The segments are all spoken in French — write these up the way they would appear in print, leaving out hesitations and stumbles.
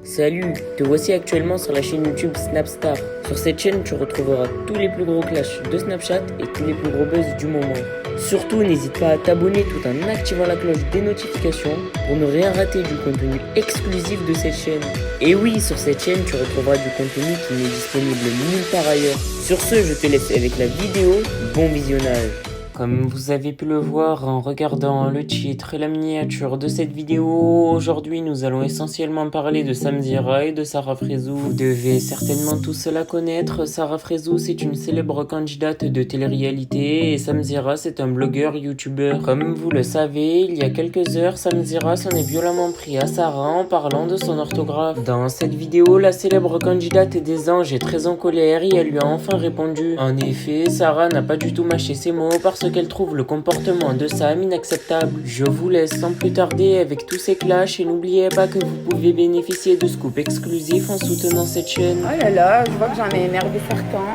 Salut, te voici actuellement sur la chaîne YouTube Snapstar. Sur cette chaîne, tu retrouveras tous les plus gros clashs de Snapchat et tous les plus gros buzz du moment. Surtout, n'hésite pas à t'abonner tout en activant la cloche des notifications pour ne rien rater du contenu exclusif de cette chaîne. Et oui, sur cette chaîne, tu retrouveras du contenu qui n'est disponible nulle part ailleurs. Sur ce, je te laisse avec la vidéo. Bon visionnage. Comme vous avez pu le voir en regardant le titre et la miniature de cette vidéo, aujourd'hui nous allons essentiellement parler de Samzira et de Sarah Frézou. Vous devez certainement tous la connaître. Sarah Frézou, c'est une célèbre candidate de télé-réalité et Samzira, c'est un blogueur youtubeur. Comme vous le savez, il y a quelques heures, Samzira s'en est violemment pris à Sarah en parlant de son orthographe. Dans cette vidéo, la célèbre candidate des anges est très en colère et elle lui a enfin répondu. En effet, Sarah n'a pas du tout mâché ses mots parce qu'elle trouve le comportement de Sam inacceptable. Je vous laisse sans plus tarder avec tous ces clashs et n'oubliez pas que vous pouvez bénéficier de scoops exclusifs en soutenant cette chaîne. Oh là là, je vois que j'en ai énervé certains.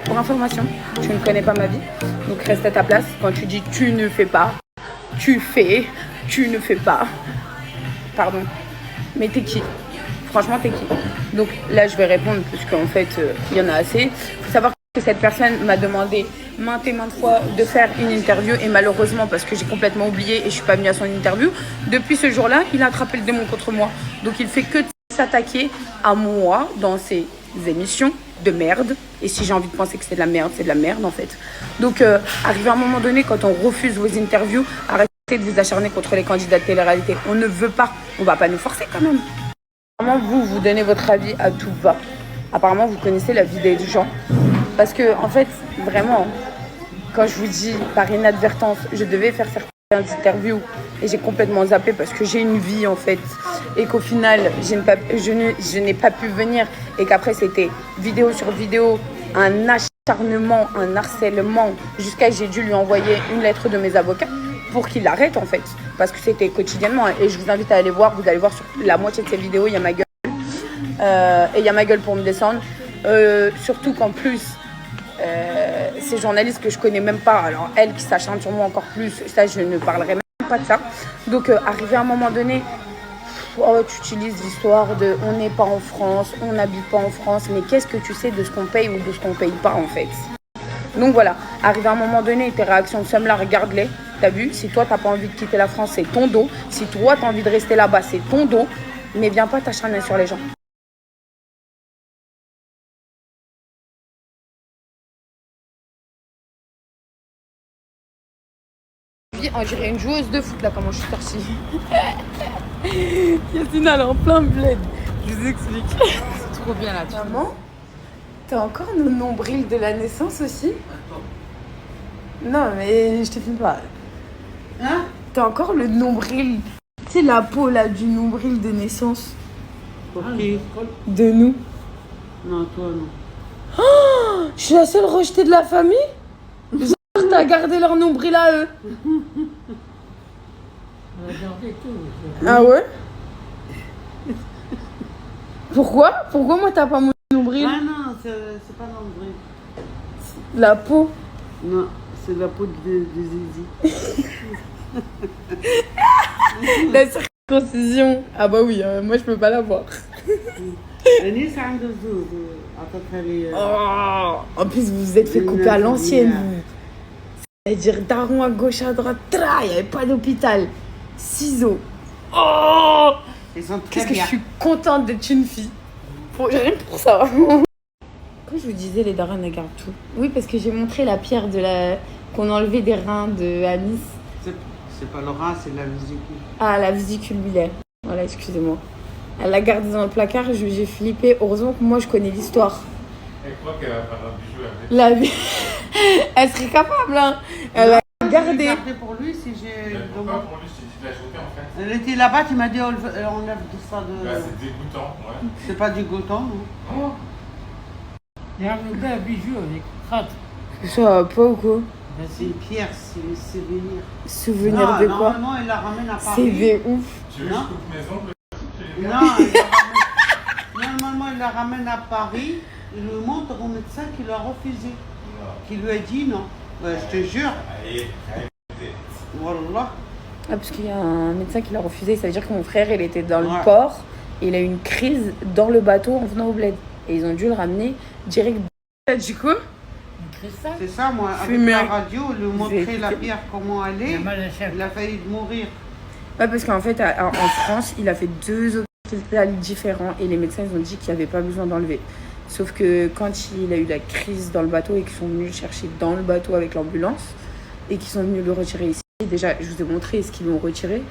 Pour information, tu ne connais pas ma vie, donc reste à ta place. Quand tu dis tu ne fais pas, tu fais, tu ne fais pas. Pardon, mais t'es qui? Franchement, t'es qui? Donc là, je vais répondre parce qu'en fait, il y en a assez. Il faut savoir que cette personne m'a demandé maintes et maintes fois de faire une interview et malheureusement, parce que j'ai complètement oublié et je suis pas venue à son interview, depuis ce jour-là, il a attrapé le démon contre moi. Donc il fait que s'attaquer à moi dans ses émissions de merde. Et si j'ai envie de penser que c'est de la merde en fait. Donc arrivé à un moment donné, quand on refuse vos interviews, arrêtez de vous acharner contre les candidats de télé-réalité. On ne veut pas, on va pas nous forcer quand même. Apparemment, vous donnez votre avis à tout va. Apparemment, vous connaissez la vie des gens. Parce que, en fait, vraiment, quand je vous dis par inadvertance, je devais faire certaines interviews et j'ai complètement zappé parce que j'ai une vie, en fait, et qu'au final, je n'ai pas pu venir et qu'après, c'était vidéo sur vidéo, un acharnement, un harcèlement, jusqu'à j'ai dû lui envoyer une lettre de mes avocats pour qu'il arrête, en fait, parce que c'était quotidiennement. Et je vous invite à aller voir, vous allez voir sur la moitié de ces vidéos, il y a ma gueule. Et il y a ma gueule pour me descendre. Surtout qu'en plus, ces journalistes que je connais même pas, alors elle qui s'acharne sur moi encore plus, ça je ne parlerai même pas de ça. Donc arrivé à un moment donné, tu utilises l'histoire de on n'est pas en France, on n'habite pas en France, mais qu'est-ce que tu sais de ce qu'on paye ou de ce qu'on paye pas en fait? Donc voilà, arrivé à un moment donné, tes réactions de somme là, regarde-les, t'as vu? Si toi t'as pas envie de quitter la France, c'est ton dos. Si toi t'as envie de rester là-bas, c'est ton dos. Mais viens pas t'acharner sur les gens. On dirait une joueuse de foot là, comment je suis sortie. Yacine, elle est en plein bled. Je vous explique. C'est trop bien là. Maman, t'as encore nos nombrils de la naissance aussi? Non, mais je te filme pas. Hein? T'as encore le nombril. Tu sais, la peau là du nombril de naissance. Ok. De nous. Non, toi non. Oh, je suis la seule rejetée de la famille? T'as gardé leur nombril à eux. On a gardé tout. Ah ouais? Pourquoi? Pourquoi moi t'as pas mon nombril? Ah non, c'est pas l'ombré. La peau. Non, c'est la peau de Zizi. La circoncision. Ah bah oui, moi je peux pas la voir. Ni ça de zou. Oh, en plus vous vous êtes fait couper à l'ancienne. Vous. C'est-à-dire daron à gauche, à droite, il n'y avait pas d'hôpital. Ciseaux. Oh, Ils sont très qu'est-ce que bien. je suis contente d'être une fille. Rien que pour ça. Quand je vous disais les darons regardent tout. Oui, parce que j'ai montré la pierre qu'on enlevait des reins de Anis. C'est pas le rein, c'est la vésicule. Ah, la vésicule biliaire. Voilà, excusez-moi. Elle l'a gardée dans le placard, j'ai flippé. Heureusement que moi je connais l'histoire. Elle croit qu'elle va faire un bijou avec. Elle serait capable, hein. Elle a gardé. Pour lui, si j'ai. Mais pourquoi pour lui, je t'ai dit de la jeter en fait? Elle était là-bas, tu m'as dit on enlève tout ça de. Bah, c'est dégoûtant, ouais. C'est pas dégoûtant, non? Il y a un gars à bijoux avec Krat. Ça va pas ou quoi? C'est une pierre, c'est un souvenir. Souvenir Non, de quoi? normalement, il la ramène à Paris. C'est des ouf. Tu veux que je Non. coupe mes ongles? Non, normalement, il la ramène à Paris. Il lui montre au médecin qui l'a refusé. Qui lui a dit non. Ouais, je te jure. Allez, arrêtez. Wallah. Ah, parce qu'il y a un médecin qui l'a refusé. Ça veut dire que mon frère, il était dans le Ouais. port. Et il a eu une crise dans le bateau en venant au bled. Et ils ont dû le ramener direct. Du coup, Une cristal. C'est ça, moi, avec Fumer. la radio, lui montrer J'ai- la pierre comment elle J'ai est. mal à la chèvre. Il a failli mourir. ouais, parce qu'en fait, en France, il a fait 2 hôpitaux différents. Et les médecins, ils ont dit qu'il n'y avait pas besoin d'enlever. Sauf que quand il a eu la crise dans le bateau et qu'ils sont venus le chercher dans le bateau avec l'ambulance et qu'ils sont venus le retirer ici, déjà, je vous ai montré ce qu'ils l'ont retiré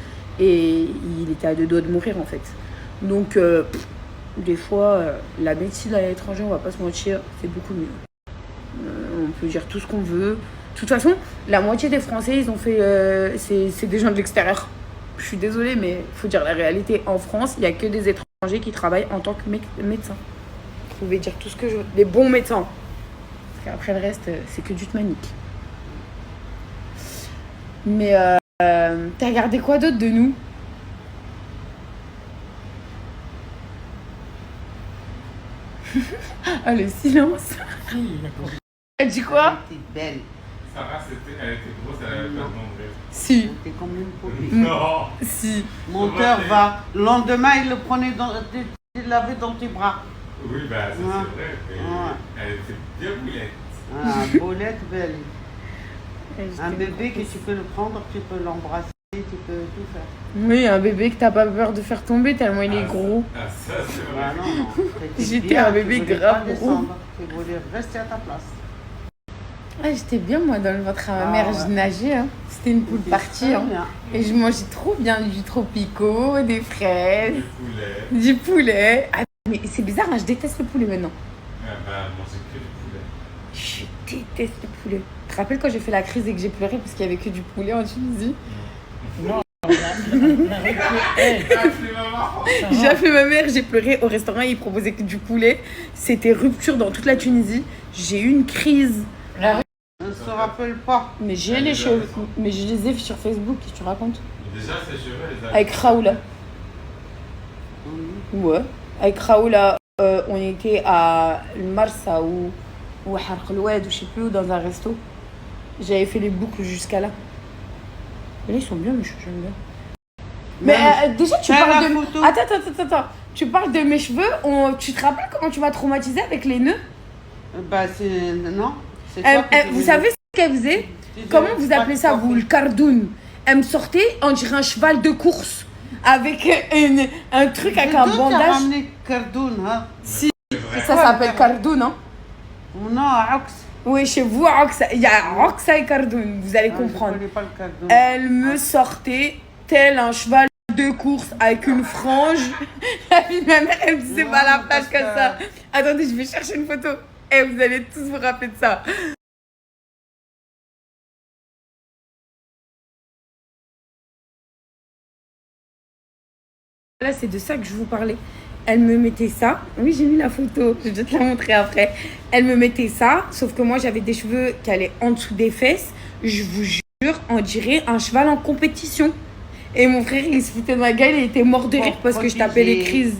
et il était à 2 doigts de mourir en fait. Donc, des fois, la médecine à l'étranger, on va pas se mentir, c'est beaucoup mieux. On peut dire tout ce qu'on veut. De toute façon, la moitié des Français, ils ont fait. C'est des gens de l'extérieur. Je suis désolée, mais il faut dire la réalité. En France, il n'y a que des étrangers qui travaillent en tant que médecins. Vous pouvez dire tout ce que je veux. Des bons médecins. Parce qu'après le reste, c'est que du tmanique. Mais t'as regardé quoi d'autre de nous? Ah, le silence. Si, d'accord. Elle dit quoi? Elle était belle. Sarah, elle était grosse, elle avait pas de nombril. Si, Elle était comme une poupée. Non. si. Monteur va. Le lendemain, il le prenait il l'avait dans tes bras. Oui, bah, ça Ouais. c'est vrai. Mais Ouais. elle était bien boulette. Ah, Paulette belle. Un bébé que tu peux le prendre, tu peux l'embrasser, tu peux tout faire. Oui, un bébé que t'as pas peur de faire tomber tellement il est Ah, gros. Ah, ça c'est Ah vrai. non, non. T'étais J'étais bien, un bébé tu voulais grave pas gros. descendre, tu voulais rester à ta place. Ah, j'étais bien moi dans le ventre à ma Ah, mère, ouais. je nageais. Hein. C'était une poule C'était partie. très Hein. bien. Et je mangeais trop bien du tropicaux, des fraises, Du poulet. du poulet. Ah, mais c'est bizarre, hein, je déteste le poulet maintenant. Ah, bah, manger que du poulet. Je déteste le poulet. Tu te rappelles quand j'ai fait la crise et que j'ai pleuré parce qu'il y avait que du poulet en Tunisie? Non, on a réussi. Hey, Ah, c'est maman. J'ai appelé ma mère, j'ai pleuré au restaurant, ils proposaient que du poulet. C'était rupture dans toute la Tunisie. J'ai eu une crise. La On ne se rappelle pas. Mais j'ai les cheveux, mais je les ai sur Facebook, qu'est-ce que tu racontes? Déjà, ses cheveux, les a. Avec Raoula. Ouais. Avec Raoula, on était à Marsa ou à Harq el-Oued ou je sais plus où, dans un resto. J'avais fait les boucles jusqu'à là. Mais là, ils sont bien, mes cheveux, j'aime bien. Mais déjà, tu T'as parles la de... photo Attends. Tu parles de mes cheveux. Tu te rappelles comment tu m'as traumatisée avec les nœuds? Bah, c'est. Non. C'est toi qui Vous voulais- savez ce qu'elle faisait? Comment vous appelez ça, vous, le cardoun? Elle me sortait, on dirait un cheval de course. Avec un truc avec un C'est toi qui as bandage. ramené Cardoun, hein? Si, ça s'appelle cardoun, hein? Non, à Ox. Oui, chez vous, à Oxa, il y a Oxa et Cardoun, vous allez Ah, comprendre. Je connais pas le Cardoun. Elle me sortait tel un cheval de course avec une frange. La fille de ma mère, elle me disait Non, pas à la mais plage parce comme que- ça. Attendez, je vais chercher une photo. Et vous allez tous vous rappeler de ça. Là, c'est de ça que je vous parlais. Elle me mettait ça. Oui, j'ai mis la photo. Je vais te la montrer après. Elle me mettait ça, sauf que moi, j'avais des cheveux qui allaient en dessous des fesses. Je vous jure, on dirait un cheval en compétition. Et mon frère, il se foutait de ma gueule, il était mort de Pour rire parce que je tapais les protéger. crises.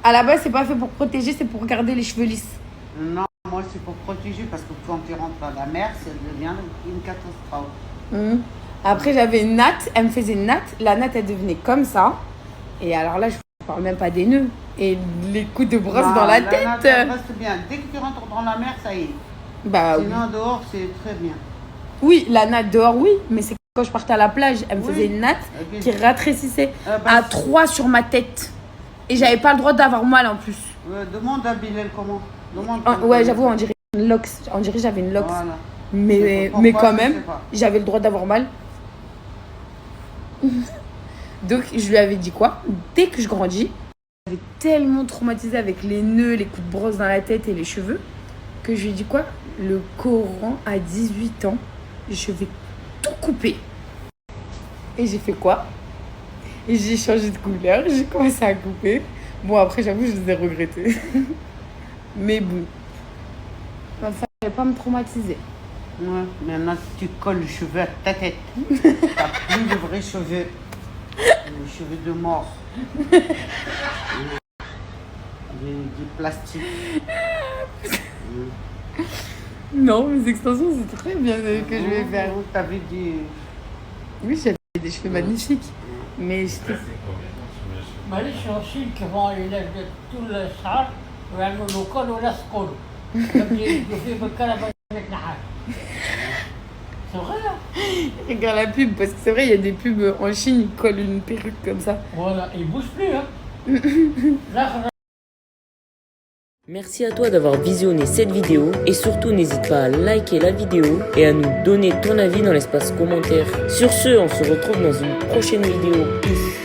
À la base, c'est pas fait pour protéger, c'est pour garder les cheveux lisses. Non, moi, c'est pour protéger parce que quand tu rentres dans la mer, ça devient une catastrophe. Mhm. Après, j'avais une natte. Elle me faisait une natte. La natte, elle devenait comme ça. Et alors là, je ne parle même pas des nœuds. Et les coups de brosse Non, dans la natte, tête. elle reste bien. Dès que tu rentres dans la mer, ça y est. Bah oui. Sinon, dehors, c'est très bien. Oui, la natte dehors, oui. Mais c'est quand je partais à la plage, elle me Oui. faisait une natte Ok. qui ratrécissait Bah, à 3 sur ma tête. Et j'avais pas le droit d'avoir mal en plus. Demande à Bilal comment. Demande Ouais, j'avoue, on dirait une lox. On dirait que j'avais une lox. Voilà. Mais Pourquoi, quand je même, sais pas. j'avais le droit d'avoir mal. Donc, je lui avais dit quoi? Dès que je grandis, j'avais tellement traumatisé avec les nœuds, les coups de brosse dans la tête et les cheveux, que je lui ai dit quoi? Le Coran, à 18 ans, je vais tout couper. Et j'ai fait quoi? Et j'ai changé de couleur, j'ai commencé à couper. Bon, après, j'avoue, je les ai regrettés. Mais bon. Enfin, je vais pas me traumatiser. Ouais, maintenant, tu colles les cheveux à ta tête. T'as plus de vrais cheveux. Les cheveux de mort. Du plastique. Non, mes extensions, c'est très bien que je vais faire. T'avais dit. Oui, j'avais des cheveux magnifiques. Mais je te... معلش الصين كمان يلبس طول الشعر ويعملوا كل ولا سكول يبدي في بالكلام avec نحاس c'est vrai hein? Regarde la pub, parce que c'est vrai, il y a des pubs en Chine, ils collent une perruque comme ça. voilà il bouge plus hein là Merci à toi d'avoir visionné cette vidéo et surtout n'hésite pas à liker la vidéo et à nous donner ton avis dans l'espace commentaire. Sur ce, on se retrouve dans une prochaine vidéo. Peace.